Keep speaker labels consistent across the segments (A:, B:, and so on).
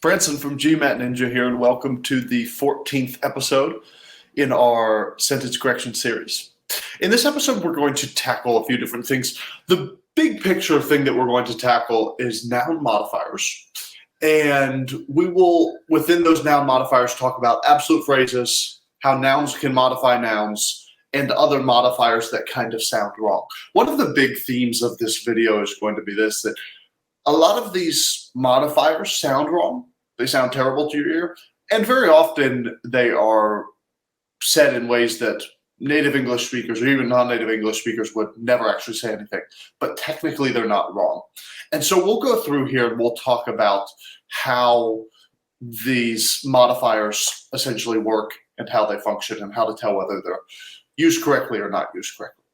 A: Bransen from GMAT Ninja here, and welcome to the 14th episode in our sentence correction series. In this episode, we're going to tackle a few different things. The big picture thing that we're going to tackle is noun modifiers. And we will, within those noun modifiers, talk about absolute phrases, how nouns can modify nouns, and other modifiers that kind of sound wrong. One of the big themes of this video is going to be this, that a lot of these modifiers sound wrong. They sound terrible to your ear. And very often they are said in ways that native English speakers or even non-native English speakers would never actually say anything. But technically they're not wrong. And so we'll go through here and we'll talk about how these modifiers essentially work and how they function and how to tell whether they're used correctly or not used correctly.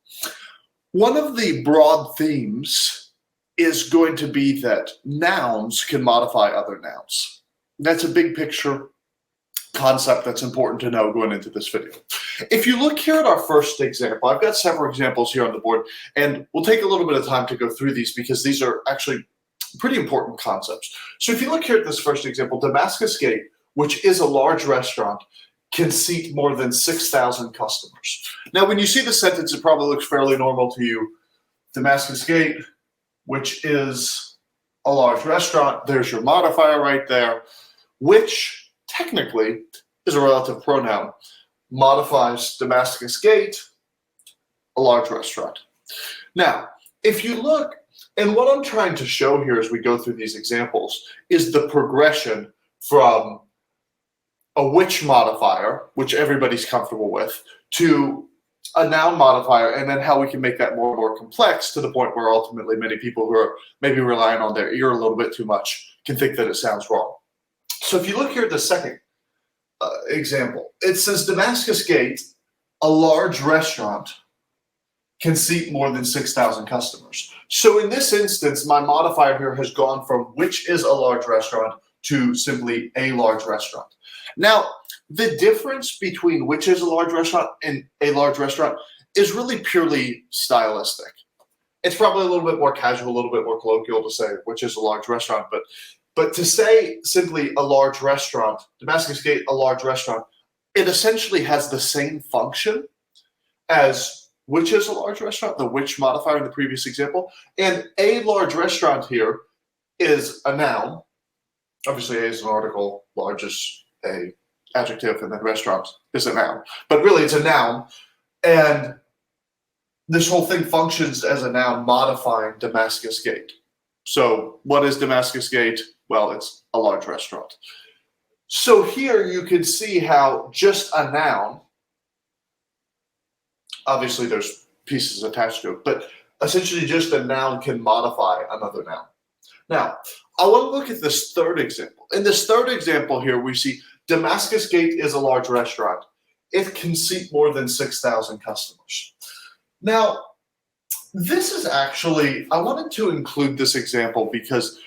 A: One of the broad themes is going to be that nouns can modify other nouns. That's a big picture concept that's important to know going into this video. If you look here at our first example, I've got several examples here on the board, and we'll take a little bit of time to go through these because these are actually pretty important concepts. So if you look here at this first example, Damascus Gate, which is a large restaurant, can seat more than 6,000 customers. Now, when you see the sentence, it probably looks fairly normal to you. Damascus Gate, which is a large restaurant, there's your modifier right there, which technically is a relative pronoun, modifies Damascus Gate, a large restaurant. Now, if you look, and what I'm trying to show here as we go through these examples is the progression from a which modifier, which everybody's comfortable with, to a noun modifier, and then how we can make that more and more complex to the point where ultimately many people who are maybe relying on their ear a little bit too much can think that it sounds wrong. So if you look here at the second example, it says Damascus Gate, a large restaurant, can seat more than 6,000 customers. So in this instance, my modifier here has gone from which is a large restaurant to simply a large restaurant. Now, the difference between which is a large restaurant and a large restaurant is really purely stylistic. It's probably a little bit more casual, a little bit more colloquial to say which is a large restaurant, but to say simply a large restaurant, Damascus Gate, a large restaurant, it essentially has the same function as which is a large restaurant, the which modifier in the previous example, and a large restaurant here is a noun. Obviously, a is an article, large is a adjective, and then restaurant is a noun. But really, it's a noun, and this whole thing functions as a noun modifying Damascus Gate. So what is Damascus Gate? Well, it's a large restaurant. So here you can see how just a noun, obviously there's pieces attached to it, but essentially just a noun can modify another noun. Now, I want to look at this third example. In this third example here, we see Damascus Gate is a large restaurant. It can seat more than 6,000 customers. Now, this is actually, I wanted to include this example because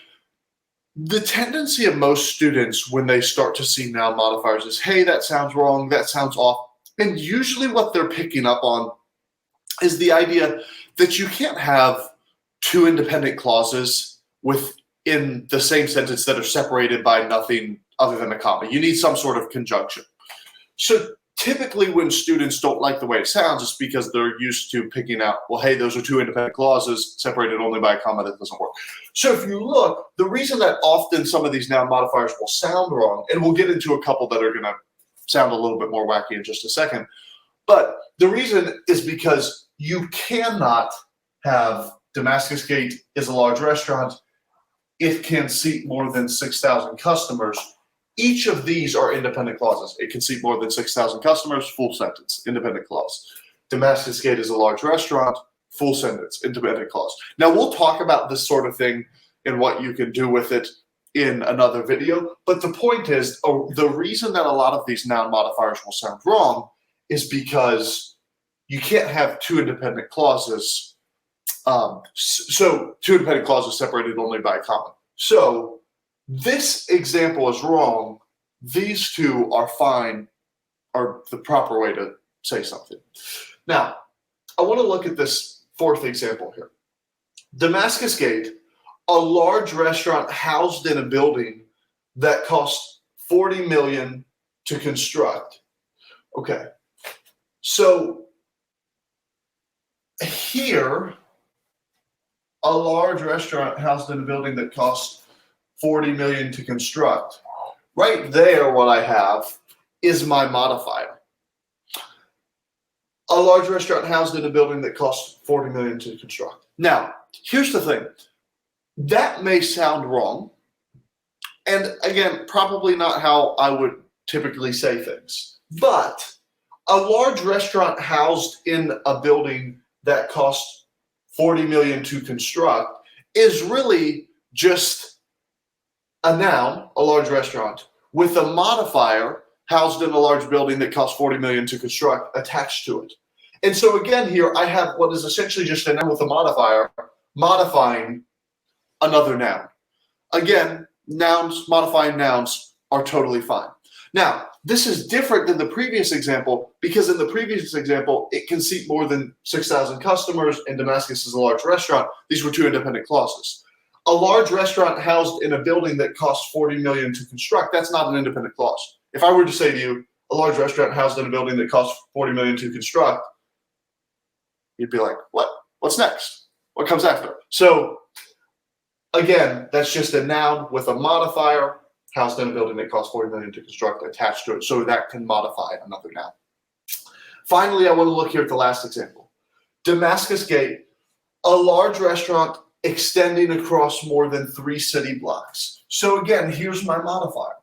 A: the tendency of most students when they start to see noun modifiers is, hey, that sounds wrong, that sounds off. And usually what they're picking up on is the idea that you can't have two independent clauses within the same sentence that are separated by nothing other than a comma. You need some sort of conjunction. So typically when students don't like the way it sounds, it's because they're used to picking out, well, hey, those are two independent clauses separated only by a comma. That doesn't work. So if you look, the reason that often some of these noun modifiers will sound wrong, and we'll get into a couple that are going to sound a little bit more wacky in just a second, but the reason is because you cannot have Damascus Gate is a large restaurant. It can seat more than 6,000 customers. Each of these are independent clauses. It can seat more than 6,000 customers, full sentence, independent clause. Damascus Gate is a large restaurant, full sentence, independent clause. Now, we'll talk about this sort of thing and what you can do with it in another video. But the point is, the reason that a lot of these noun modifiers will sound wrong is because you can't have two independent clauses. So two independent clauses separated only by a comma. So this example is wrong. These two are fine, are the proper way to say something. Now, I want to look at this fourth example here. Damascus Gate, a large restaurant housed in a building that cost 40 million to construct. Okay, so here, a large restaurant housed in a building that costs 40 million to construct. Right there, what I have is my modifier. A large restaurant housed in a building that costs 40 million to construct. Now, here's the thing. That may sound wrong. And again, probably not how I would typically say things. But a large restaurant housed in a building that costs 40 million to construct is really just a noun, a large restaurant, with a modifier housed in a large building that costs 40 million to construct attached to it. And so again here I have what is essentially just a noun with a modifier modifying another noun. Again, nouns modifying nouns are totally fine. Now, this is different than the previous example because in the previous example, it can seat more than 6,000 customers and Damascus is a large restaurant. These were two independent clauses. A large restaurant housed in a building that costs 40 million to construct, that's not an independent clause. If I were to say to you, a large restaurant housed in a building that costs 40 million to construct, you'd be like, what? What's next? What comes after? So again, that's just a noun with a modifier housed in a building that costs 40 million to construct attached to it, so that can modify another noun. Finally, I want to look here at the last example. Damascus Gate, a large restaurant extending across more than 3 city blocks. So again, here's my modifier.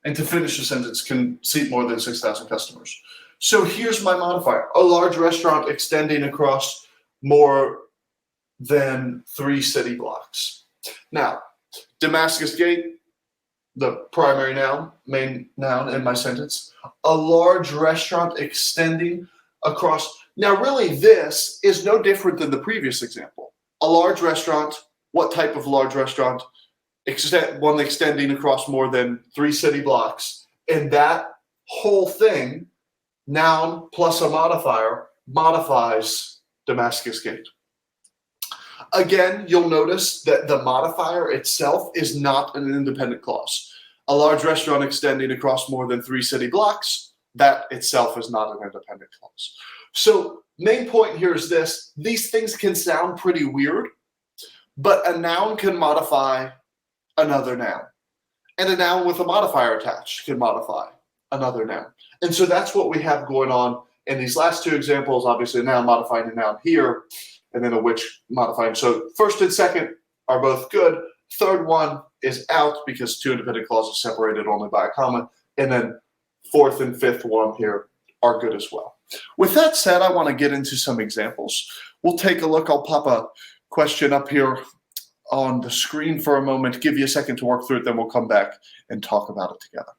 A: And to finish the sentence, can seat more than 6,000 customers. So here's my modifier. A large restaurant extending across more than 3 city blocks. Now, Damascus Gate, the primary noun, main noun in my sentence. A large restaurant extending across. Now, really, this is no different than the previous example. A large restaurant, what type of large restaurant? One extending across more than 3 city blocks. And that whole thing, noun plus a modifier, modifies Damascus Gate. Again, you'll notice that the modifier itself is not an independent clause. A large restaurant extending across more than 3 city blocks, that itself is not an independent clause. So main point here is this. These things can sound pretty weird, but a noun can modify another noun. And a noun with a modifier attached can modify another noun. And so that's what we have going on in these last two examples. Obviously, a noun modifying a noun here, and then a which modifying. So first and second are both good. Third one is out because two independent clauses separated only by a comma. And then fourth and fifth one here are good as well. With that said, I want to get into some examples. We'll take a look. I'll pop a question up here on the screen for a moment, give you a second to work through it, then we'll come back and talk about it together.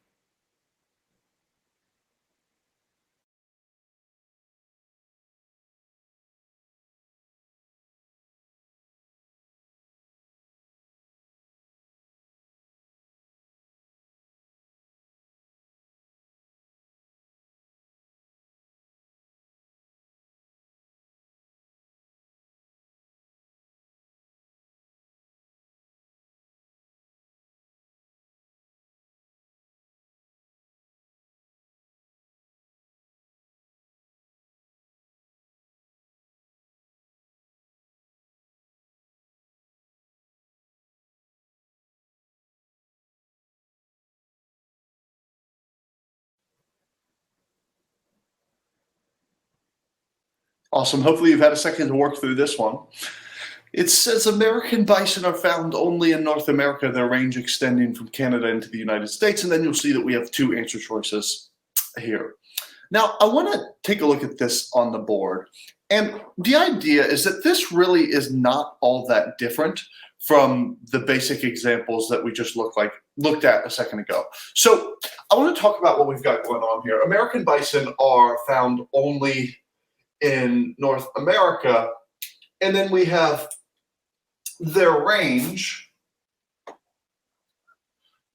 A: Awesome. Hopefully you've had a second to work through this one. It says American bison are found only in North America, their range extending from Canada into the United States. And then you'll see that we have two answer choices here. Now, I want to take a look at this on the board. And the idea is that this really is not all that different from the basic examples that we just looked at a second ago. So I want to talk about what we've got going on here. American bison are found only in North America, and then we have their range,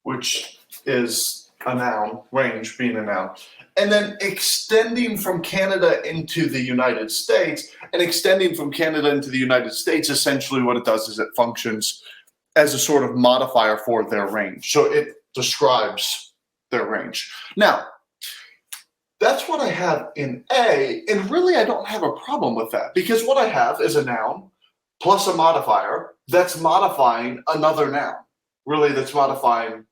A: which is a noun, range being a noun, and then extending from Canada into the United States. And extending from Canada into the United States, essentially what it does is it functions as a sort of modifier for their range. So it describes their range. Now, that's what I have in A, and really I don't have a problem with that, because what I have is a noun plus a modifier that's modifying another noun. Really, that's modifying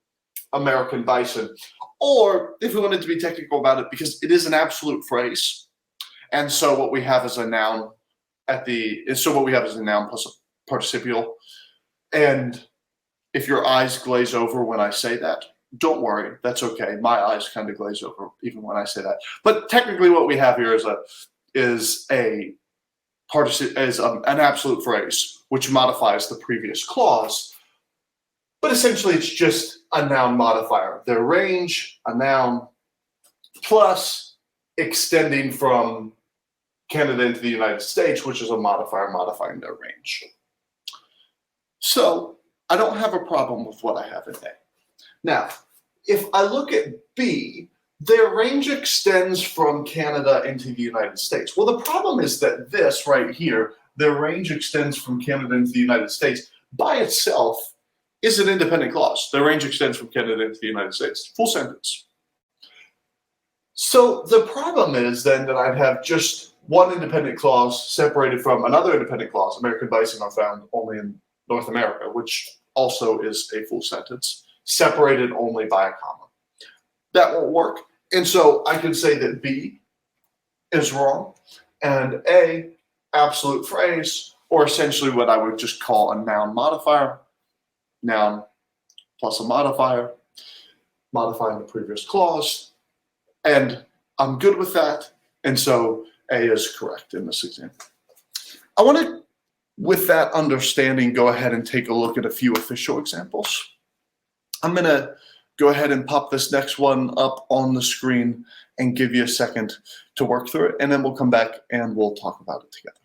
A: American bison. Or, if we wanted to be technical about it, because it is an absolute phrase, and so what we have is a noun plus a participial. And if your eyes glaze over when I say that, don't worry, that's okay. My eyes kind of glaze over even when I say that. But technically, what we have here is an absolute phrase which modifies the previous clause. But essentially, it's just a noun modifier. Their range, a noun, plus extending from Canada into the United States, which is a modifier modifying their range. So I don't have a problem with what I have in A. Now, if I look at B, their range extends from Canada into the United States. Well, the problem is that this right here, their range extends from Canada into the United States, by itself is an independent clause. Their range extends from Canada into the United States. Full sentence. So the problem is then that I'd have just one independent clause separated from another independent clause. American bison are found only in North America, which also is a full sentence, separated only by a comma. That won't work. And so I can say that B is wrong and A, absolute phrase, or essentially what I would just call a noun modifier, noun plus a modifier, modifying the previous clause. And I'm good with that. And so A is correct in this example. I want to, with that understanding, go ahead and take a look at a few official examples. I'm going to go ahead and pop this next one up on the screen and give you a second to work through it, and then we'll come back and we'll talk about it together.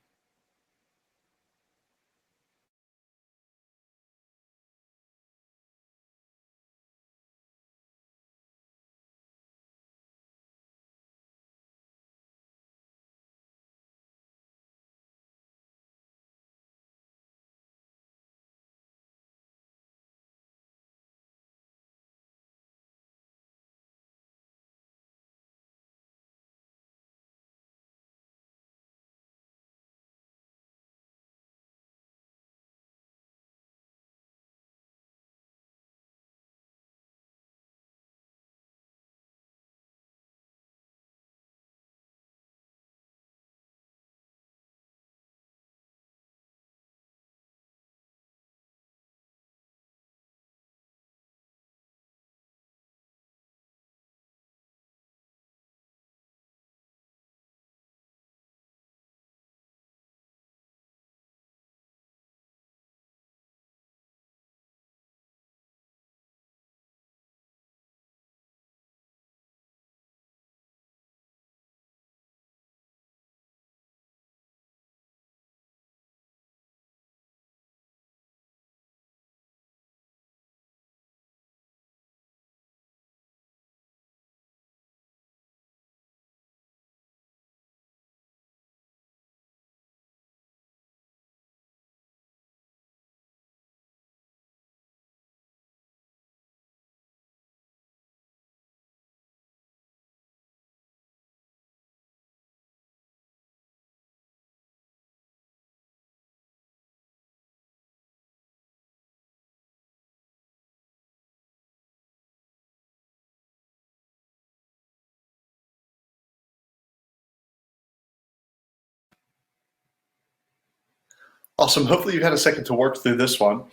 A: Awesome. Hopefully you had a second to work through this one.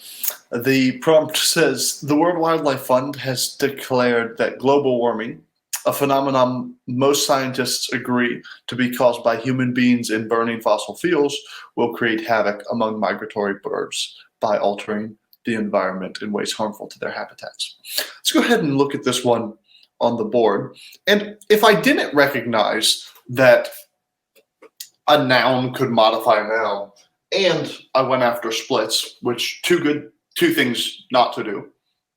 A: The prompt says, the World Wildlife Fund has declared that global warming, a phenomenon most scientists agree to be caused by human beings in burning fossil fuels, will create havoc among migratory birds by altering the environment in ways harmful to their habitats. Let's go ahead and look at this one on the board. And if I didn't recognize that a noun could modify a noun, and I went after splits, which two things not to do.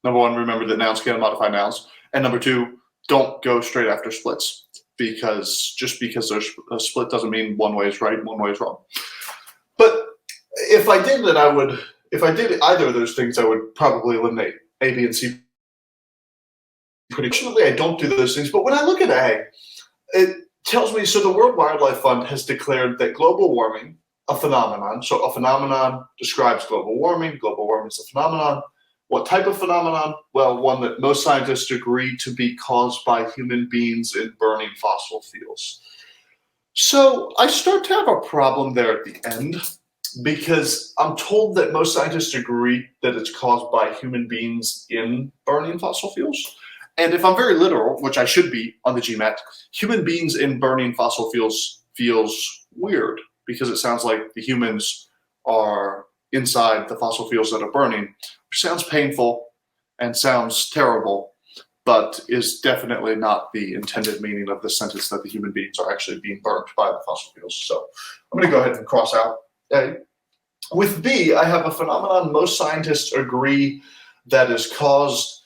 A: Number one, remember that nouns can modify nouns. And number two, don't go straight after splits, because just because there's a split doesn't mean one way is right and one way is wrong. But if I did that, I would if I did either of those things, I would probably eliminate A, B, and C pretty. Fortunately, I don't do those things. But when I look at A, it tells me, so the World Wildlife Fund has declared that global warming, a phenomenon, so a phenomenon describes global warming is a phenomenon. What type of phenomenon? Well, one that most scientists agree to be caused by human beings in burning fossil fuels. So I start to have a problem there at the end, because I'm told that most scientists agree that it's caused by human beings in burning fossil fuels. And if I'm very literal, which I should be on the GMAT, human beings in burning fossil fuels feels weird, because it sounds like the humans are inside the fossil fuels that are burning, which sounds painful and sounds terrible, but is definitely not the intended meaning of the sentence, that the human beings are actually being burnt by the fossil fuels. So I'm going to go ahead and cross out A. With B, I have a phenomenon most scientists agree that is caused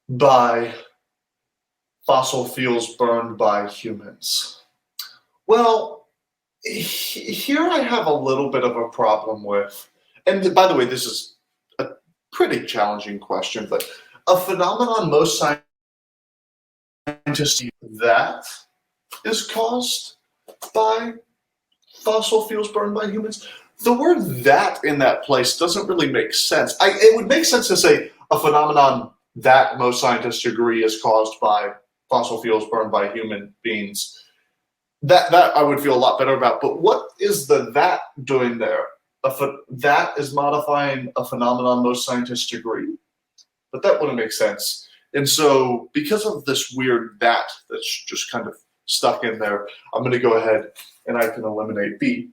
A: by fossil fuels burned by humans. Well, here I have a little bit of a problem with, and by the way, this is a pretty challenging question, but a phenomenon most scientists that is caused by fossil fuels burned by humans. The word "that" in that place doesn't really make sense. It would make sense to say a phenomenon that most scientists agree is caused by fossil fuels burned by human beings. That I would feel a lot better about. But what is the "that" doing there? That is modifying a phenomenon most scientists agree. But that wouldn't make sense. And so because of this weird "that" that's just kind of stuck in there, I'm going to go ahead and I can eliminate B.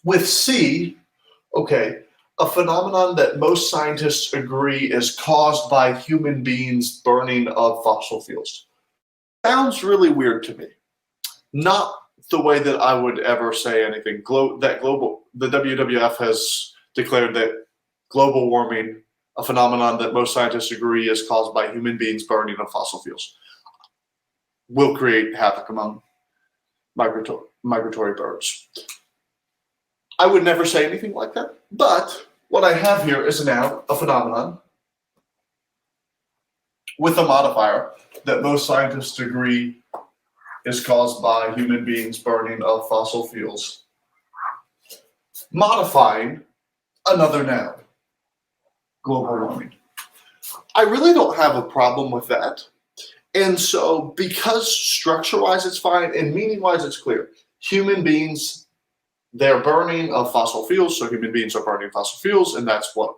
A: With C, okay, a phenomenon that most scientists agree is caused by human beings burning of fossil fuels. Sounds really weird to me. Not the way that I would ever say anything. The WWF has declared that global warming, a phenomenon that most scientists agree is caused by human beings burning of fossil fuels, will create havoc among migratory birds. I would never say anything like that, but what I have here is now a phenomenon with a modifier that most scientists agree is caused by human beings burning of fossil fuels, modifying another noun, global warming. I really don't have a problem with that. And so because structure-wise it's fine and meaning-wise it's clear, human beings, they're burning of fossil fuels, so human beings are burning fossil fuels, and that's what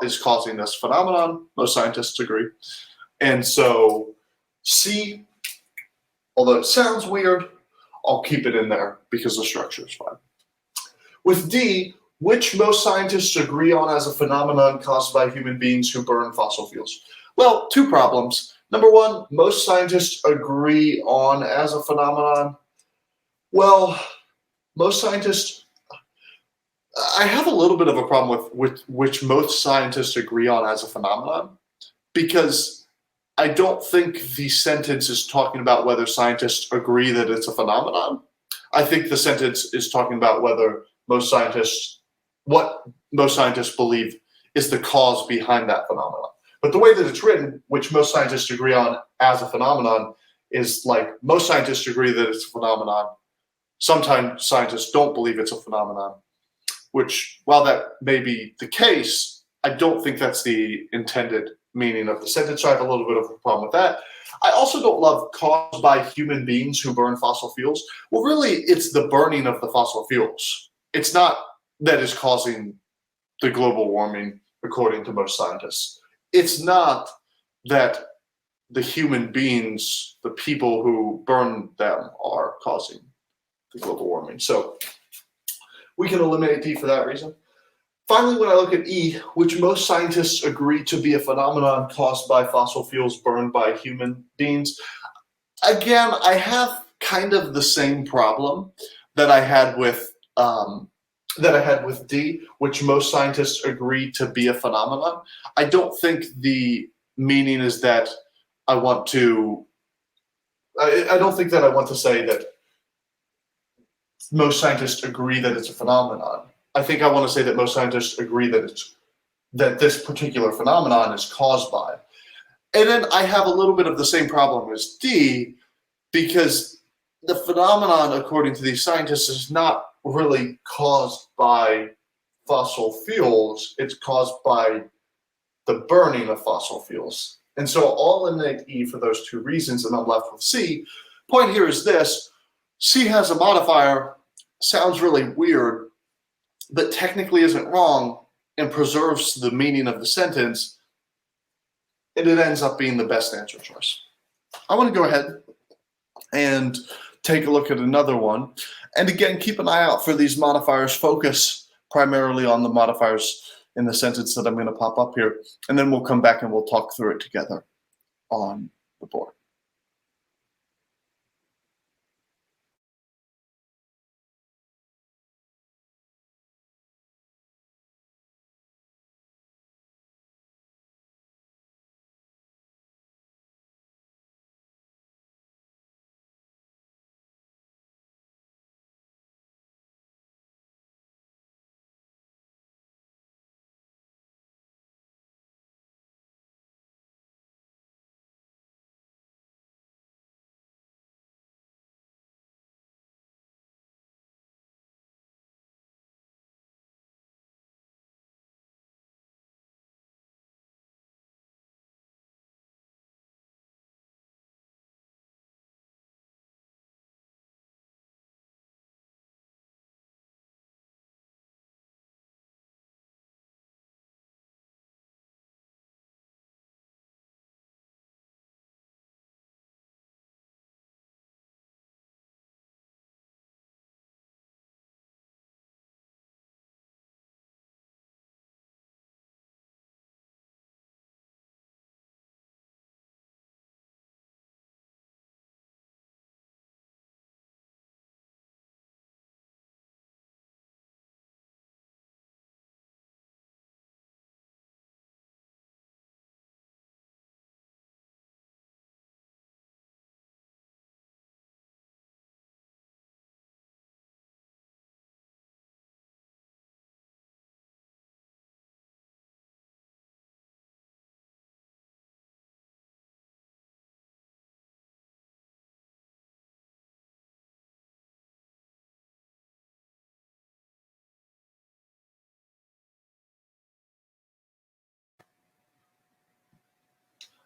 A: is causing this phenomenon. Most scientists agree. And so C, although it sounds weird, I'll keep it in there because the structure is fine. With D, which most scientists agree on as a phenomenon caused by human beings who burn fossil fuels? Well, two problems. Number one, most scientists agree on as a phenomenon. Well, most scientists, I have a little bit of a problem with which most scientists agree on as a phenomenon, because I don't think the sentence is talking about whether scientists agree that it's a phenomenon. I think the sentence is talking about whether what most scientists believe is the cause behind that phenomenon. But the way that it's written, which most scientists agree on as a phenomenon, is like most scientists agree that it's a phenomenon. Sometimes scientists don't believe it's a phenomenon, which, while that may be the case, I don't think that's the intended meaning of the sentence. So I have a little bit of a problem with that. I also don't love caused by human beings who burn fossil fuels. Well, really, it's the burning of the fossil fuels. It's not that is causing the global warming, according to most scientists. It's not that the human beings, the people who burn them, are causing the global warming. So we can eliminate D for that reason. Finally, when I look at E, which most scientists agree to be a phenomenon caused by fossil fuels burned by human beings, again, I have kind of the same problem that I had with D, which most scientists agree to be a phenomenon. I don't think the meaning is that I don't think that I want to say that most scientists agree that it's a phenomenon. I think I want to say that most scientists agree that this particular phenomenon is caused by. And then I have a little bit of the same problem as D, because the phenomenon, according to these scientists, is not really caused by fossil fuels. It's caused by the burning of fossil fuels. And so I'll eliminate E for those two reasons, and I'm left with C. Point here is this: C has a modifier, sounds really weird, but technically isn't wrong and preserves the meaning of the sentence, and it ends up being the best answer choice. I want to go ahead and take a look at another one. And again, keep an eye out for these modifiers. Focus primarily on the modifiers in the sentence that I'm going to pop up here. And then we'll come back and we'll talk through it together on the board.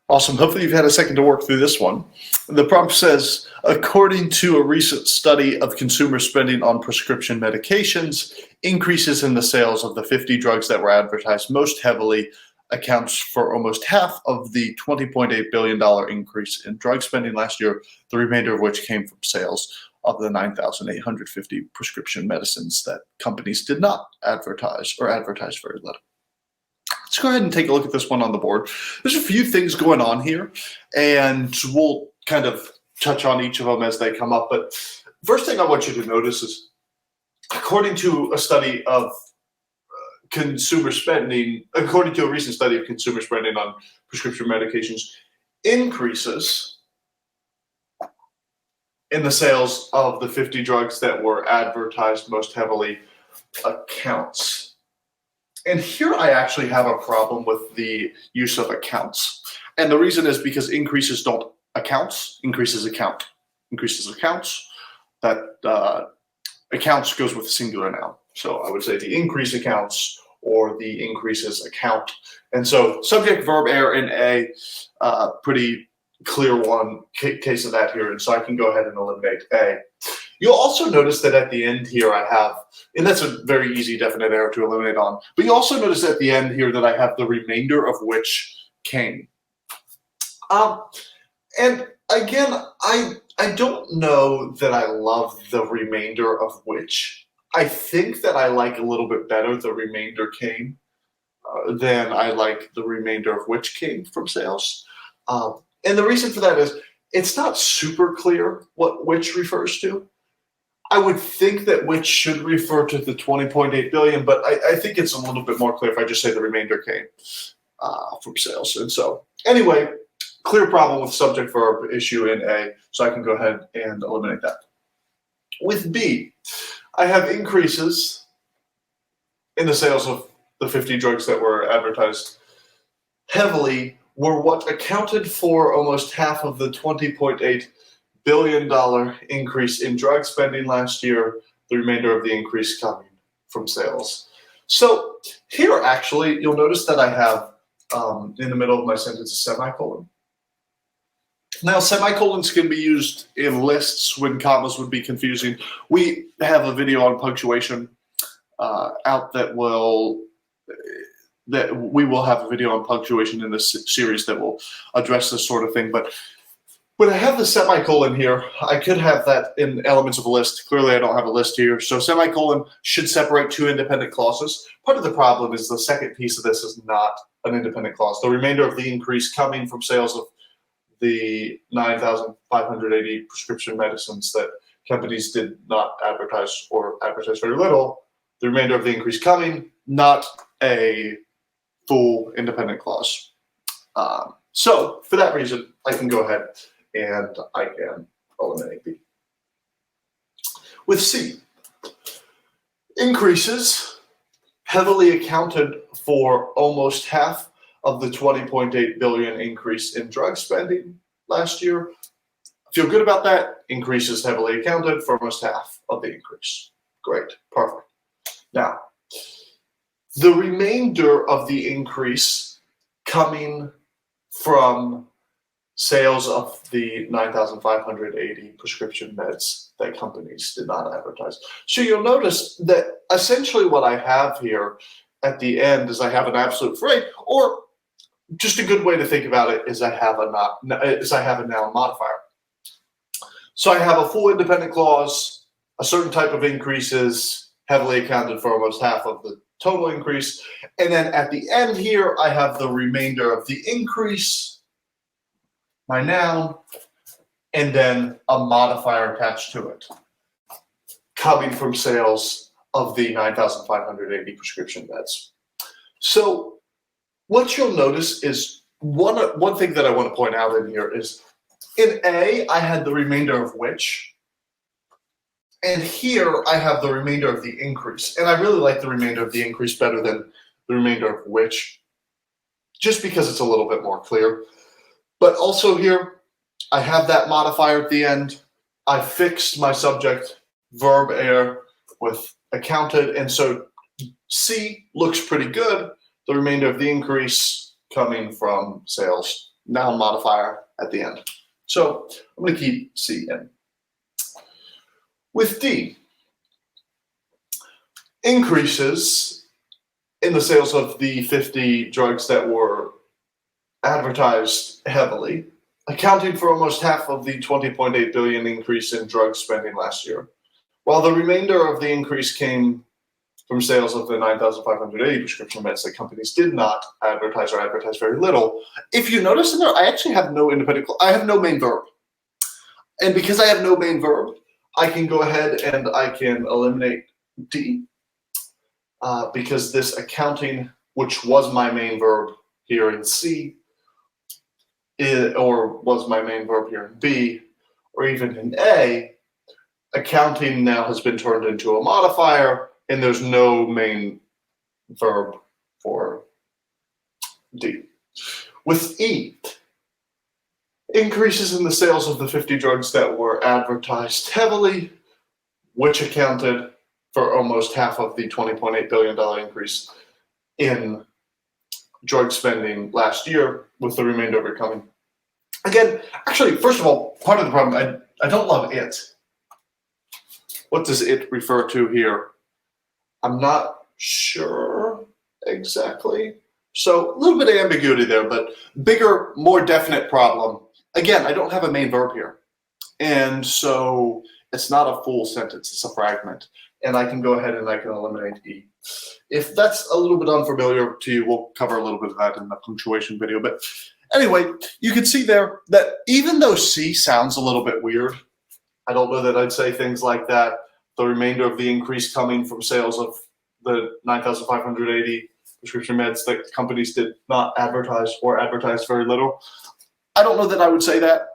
A: Awesome. Hopefully you've had a second to work through this one. The prompt says, according to a recent study of consumer spending on prescription medications, increases in the sales of the 50 drugs that were advertised most heavily accounts for almost half of the $20.8 billion increase in drug spending last year, the remainder of which came from sales of the 9,850 prescription medicines that companies did not advertise or advertise very little. Let's go ahead and take a look at this one on the board. There's a few things going on here, and we'll kind of touch on each of them as they come up. But first thing I want you to notice is, according to a study of consumer spending, according to a recent study of consumer spending on prescription medications, increases in the sales of the 50 drugs that were advertised most heavily accounts. And here I actually have a problem with the use of accounts. And the reason is because increases don't accounts, increases account. Increases accounts, that accounts goes with a singular noun. So I would say the increase accounts or the increases account. And so subject, verb, error in A, pretty clear one case of that here. And so I can go ahead and eliminate A. You'll also notice that at the end here I have, and that's a very easy definite error to eliminate on, but you also notice at the end here that I have the remainder of which came. And again, I don't know that I love the remainder of which. I think that I like a little bit better the remainder came than I like the remainder of which came from sales. And the reason for that is it's not super clear what which refers to. I would think that which should refer to the 20.8 billion, but I think it's a little bit more clear if I just say the remainder came from sales. And so anyway, clear problem with subject verb issue in A, so I can go ahead and eliminate that. With B, I have increases in the sales of the 50 drugs that were advertised heavily were what accounted for almost half of the $20.8 billion increase in drug spending last year, the remainder of the increase coming from sales. So here, actually, you'll notice that I have in the middle of my sentence a semicolon. Now, semicolons can be used in lists when commas would be confusing. We have a video on punctuation out that we will have a video on punctuation in this series that will address this sort of thing. But when I have the semicolon here, I could have that in elements of a list. Clearly, I don't have a list here. So semicolon should separate two independent clauses. Part of the problem is the second piece of this is not an independent clause. The remainder of the increase coming from sales of the 9,580 prescription medicines that companies did not advertise or advertise very little. The remainder of the increase coming, not a full independent clause. So for that reason, I can go ahead and I can eliminate B. With C, increases heavily accounted for almost half of the $20.8 billion increase in drug spending last year. Feel good about that. Increases heavily accounted for almost half of the increase. Great, perfect. Now, the remainder of the increase coming from sales of the 9,580 prescription meds that companies did not advertise. So you'll notice that essentially what I have here at the end is I have an absolute phrase, or just a good way to think about it is I have a noun modifier. So I have a full independent clause, a certain type of increases heavily accounted for almost half of the total increase, and then at the end here I have the remainder of the increase, my noun, and then a modifier attached to it, coming from sales of the 9,580 prescription meds. So what you'll notice is one thing that I want to point out in here is in A, I had the remainder of which, and here I have the remainder of the increase. And I really like the remainder of the increase better than the remainder of which, just because it's a little bit more clear. But also here, I have that modifier at the end. I fixed my subject verb air with accounted, and so C looks pretty good. The remainder of the increase coming from sales, noun modifier at the end. So I'm going to keep C in. With D, increases in the sales of the 50 drugs that were advertised heavily, accounting for almost half of the $20.8 billion increase in drug spending last year, while the remainder of the increase came from sales of the 9,580 prescription meds that companies did not advertise or advertise very little. If you notice in there, I actually have no I have no main verb. And because I have no main verb, I can go ahead and I can eliminate D because this accounting, which was my main verb here in C, or was my main verb here in B, or even in A, accounting now has been turned into a modifier, and there's no main verb for D. With E, increases in the sales of the 50 drugs that were advertised heavily, which accounted for almost half of the $20.8 billion increase in drug spending last year, with the remainder of it coming. Again, actually, first of all, part of the problem, I don't love it. What does it refer to here? I'm not sure exactly. So a little bit of ambiguity there, but bigger, more definite problem. Again, I don't have a main verb here. And so it's not a full sentence, it's a fragment. And I can go ahead and I can eliminate E. If that's a little bit unfamiliar to you, we'll cover a little bit of that in the punctuation video. But anyway, you can see there that even though C sounds a little bit weird, I don't know that I'd say things like that. The remainder of the increase coming from sales of the 9,580 prescription meds that companies did not advertise or advertise very little. I don't know that I would say that.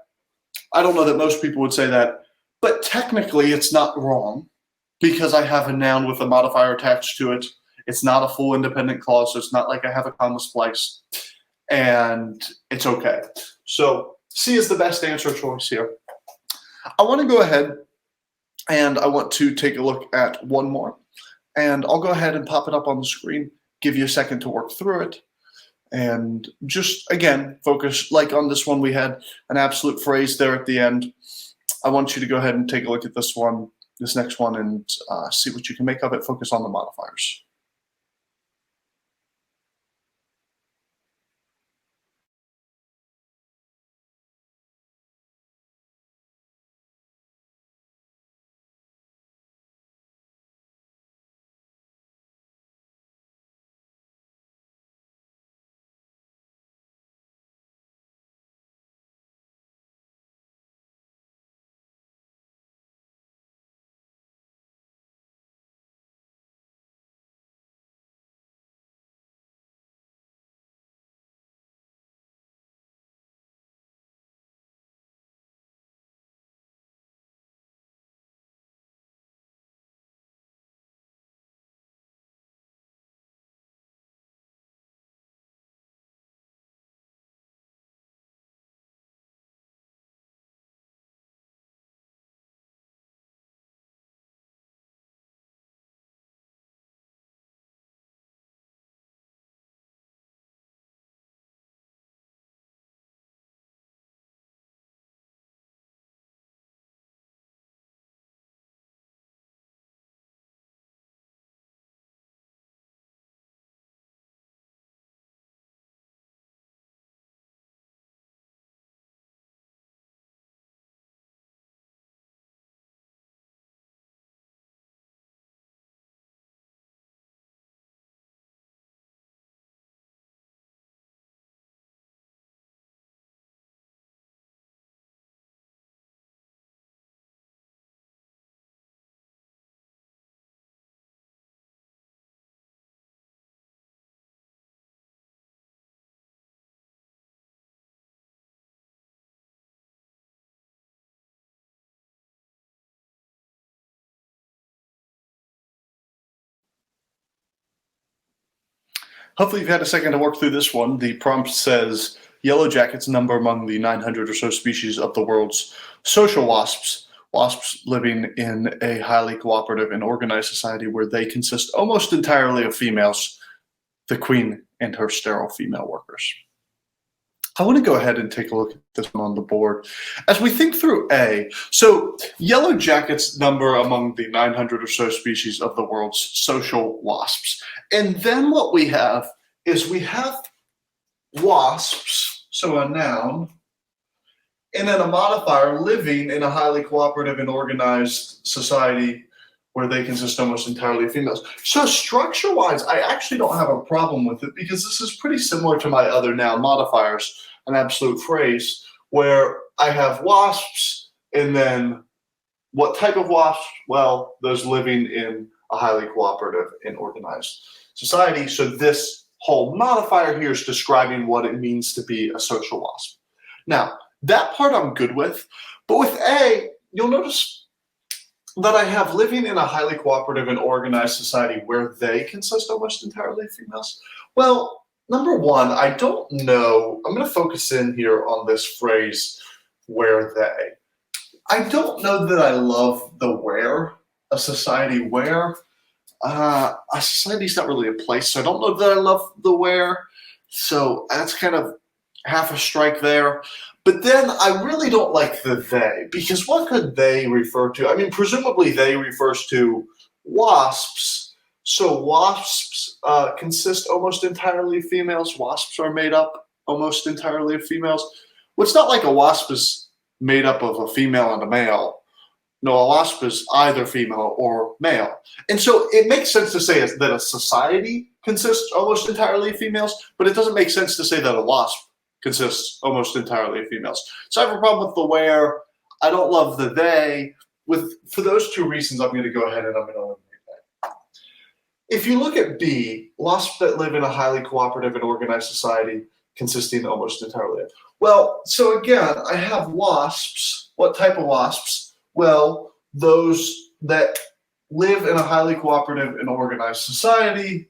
A: I don't know that most people would say that. But technically, it's not wrong because I have a noun with a modifier attached to it. It's not a full independent clause, so it's not like I have a comma splice, and it's okay. So C is the best answer choice here. I want to go ahead and I want to take a look at one more. And I'll go ahead and pop it up on the screen, give you a second to work through it. And just, again, focus, like on this one, we had an absolute phrase there at the end. I want you to go ahead and take a look at this one, this next one, and see what you can make of it. Focus on the modifiers. Hopefully you've had a second to work through this one. The prompt says, yellow jackets number among the 900 or so species of the world's social wasps, wasps living in a highly cooperative and organized society where they consist almost entirely of females, the queen and her sterile female workers. I want to go ahead and take a look at this one on the board. As we think through A, so yellow jackets number among the 900 or so species of the world's social wasps. And then what we have is we have wasps, so a noun, and then a modifier living in a highly cooperative and organized society where they consist almost entirely of females. So structure-wise, I actually don't have a problem with it because this is pretty similar to my other noun modifiers, an absolute phrase, where I have wasps, and then what type of wasps? Well, those living in a highly cooperative and organized society. So this whole modifier here is describing what it means to be a social wasp. Now, that part I'm good with, but with A, you'll notice that I have living in a highly cooperative and organized society where they consist almost entirely of females. Well, number one, I don't know. I'm going to focus in here on this phrase, where they. I don't know that I love the where, a society where. A society's not really a place, so I don't know that I love the where. So that's kind of half a strike there. But then I really don't like the they, because what could they refer to? I mean, presumably they refers to wasps. So wasps consist almost entirely of females. Wasps are made up almost entirely of females. Well, it's not like a wasp is made up of a female and a male. No, a wasp is either female or male. And so it makes sense to say that a society consists almost entirely of females, but it doesn't make sense to say that a wasp consists almost entirely of females. So I have a problem with the where. I don't love the they. For those two reasons, I'm going to go ahead and I'm going to eliminate that. If you look at B, wasps that live in a highly cooperative and organized society consisting almost entirely of. Well, so again, I have wasps. What type of wasps? Well, those that live in a highly cooperative and organized society,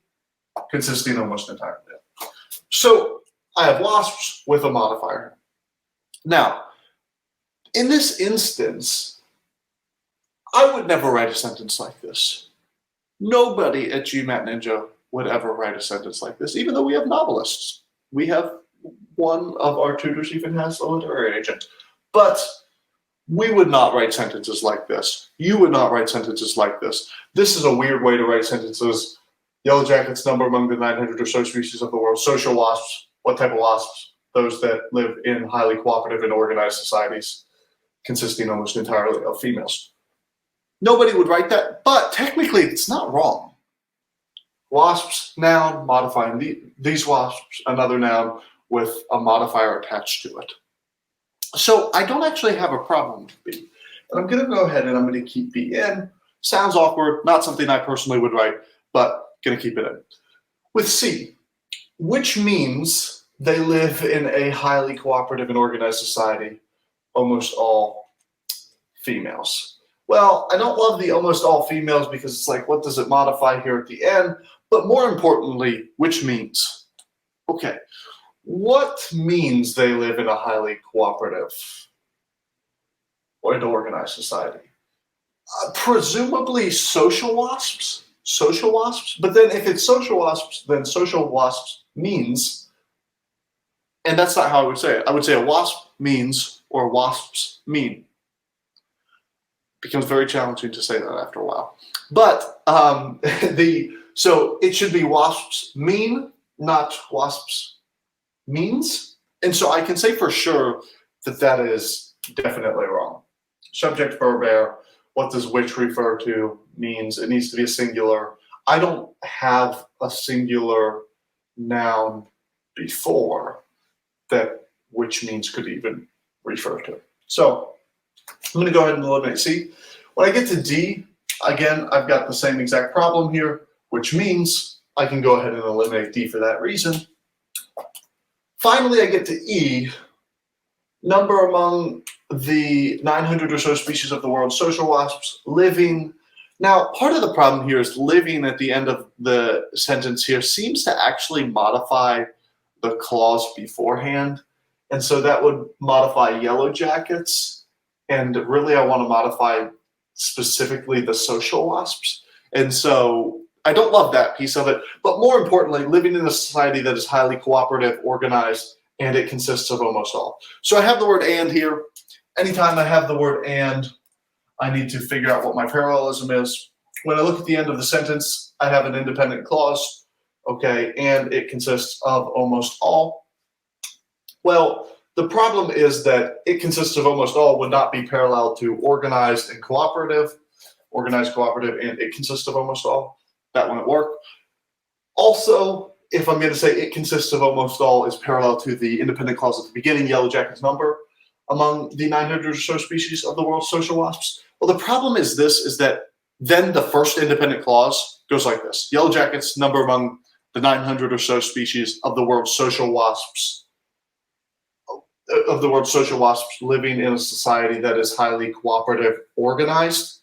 A: consisting almost entirely of. So I have wasps with a modifier. Now, in this instance, I would never write a sentence like this. Nobody at GMAT Ninja would ever write a sentence like this, even though we have novelists. We have one of our tutors even has a literary agent. But we would not write sentences like this. You would not write sentences like this. This is a weird way to write sentences. Yellow jackets number among the 900 or so species of the world. Social wasps. What type of wasps? Those that live in highly cooperative and organized societies, consisting almost entirely of females. Nobody would write that, but technically it's not wrong. Wasps, noun, modifying these wasps, another noun with a modifier attached to it. So I don't actually have a problem with B. And I'm going to go ahead and I'm going to keep B in. Sounds awkward, not something I personally would write, but going to keep it in. With C, which means they live in a highly cooperative and organized society, almost all females. Well, I don't love the almost all females because it's like, what does it modify here at the end? But more importantly, which means? Okay, what means they live in a highly cooperative and organized society? Presumably social wasps. Social wasps. But then if it's social wasps, then social wasps means, and that's not how I would say it. I would say a wasp means or wasps mean. Becomes very challenging to say that after a while. But so it should be wasps mean, not wasps means. And so I can say for sure that that is definitely wrong. Subject, verb, air. What does which refer to means? It needs to be a singular. I don't have a singular noun before that which means could even refer to. So I'm going to go ahead and eliminate C. When I get to D, again, I've got the same exact problem here, which means I can go ahead and eliminate D for that reason. Finally, I get to E. Number among the 900 or so species of the world, social wasps, living. Now, part of the problem here is living at the end of the sentence here seems to actually modify the clause beforehand. And so that would modify yellow jackets. And really, I want to modify specifically the social wasps. And so I don't love that piece of it. But more importantly, living in a society that is highly cooperative, organized, and it consists of almost all. So I have the word and here. Anytime I have the word and, I need to figure out what my parallelism is. When I look at the end of the sentence, I have an independent clause, okay, and it consists of almost all. Well, the problem is that it consists of almost all would not be parallel to organized and cooperative, organized, cooperative, and it consists of almost all. That wouldn't work. Also, if I'm going to say it consists of almost all is parallel to the independent clause at the beginning, yellow jackets number among the 900 or so species of the world's social wasps. Well, the problem is this, is that then the first independent clause goes like this. Yellow jackets number among the 900 or so species of the world's social wasps, living in a society that is highly cooperative, organized.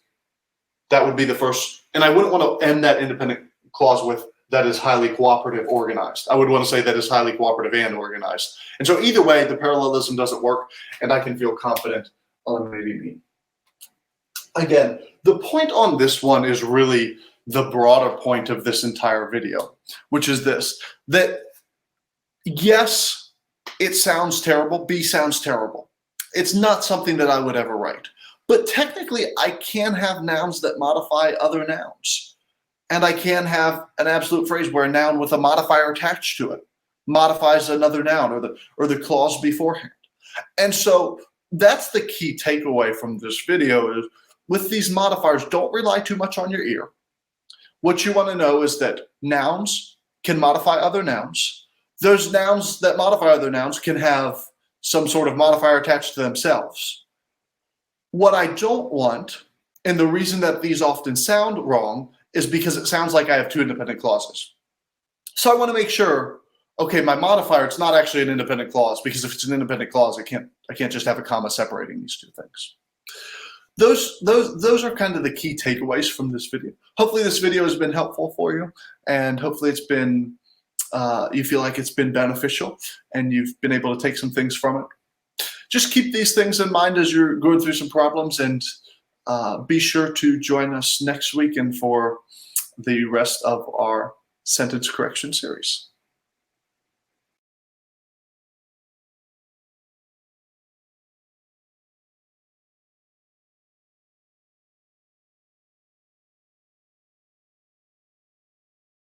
A: That would be the first, and I wouldn't want to end that independent clause with that is highly cooperative, organized. I would want to say that is highly cooperative and organized. And so either way, the parallelism doesn't work, and I can feel confident eliminating B. Again, the point on this one is really the broader point of this entire video, which is this, that yes, it sounds terrible. B sounds terrible. It's not something that I would ever write. But technically, I can have nouns that modify other nouns. And I can have an absolute phrase where a noun with a modifier attached to it modifies another noun or the clause beforehand. And so that's the key takeaway from this video is with these modifiers, don't rely too much on your ear. What you want to know is that nouns can modify other nouns. Those nouns that modify other nouns can have some sort of modifier attached to themselves. What I don't want, and the reason that these often sound wrong, is because it sounds like I have two independent clauses. So I want to make sure, okay, my modifier, it's not actually an independent clause, because if it's an independent clause, I can't just have a comma separating these two things. those are kind of the key takeaways from this video. Hopefully this video has been helpful for you, and hopefully it's been you feel like it's been beneficial and you've been able to take some things from it. Just keep these things in mind as you're going through some problems, and be sure to join us next week and for the rest of our sentence correction series.